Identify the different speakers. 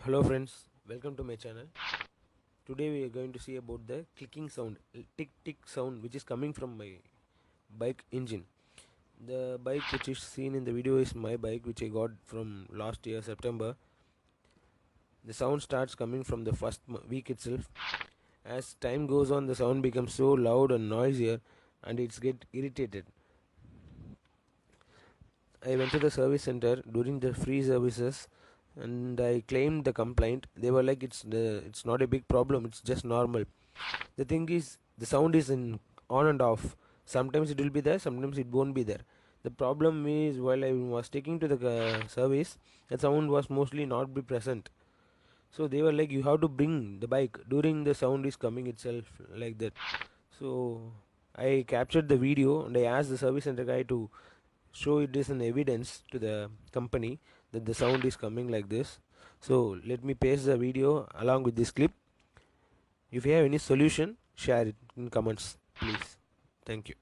Speaker 1: Hello friends, welcome to my channel. Today we are going to see about the clicking sound, tick tick sound which is coming from my bike engine. The bike which is seen in the video is my bike which I got from last year September. The sound starts coming from the first week itself. As time goes on the sound becomes so loud and noisier and it's get irritated. I went to the service center during the free services and I claimed the complaint. They were like it's not a big problem, it's just normal. The thing is the sound is in on and off. Sometimes it will be there, sometimes it won't be there. The problem is while I was taking to the service, the sound was mostly not be present. So they were like you have to bring the bike during the sound is coming itself like that. So I captured the video and I asked the service center guy to show it as an evidence to the company that the sound is coming like this. So let me paste the video along with this clip. If you have any solution, share it in comments, please. Thank you.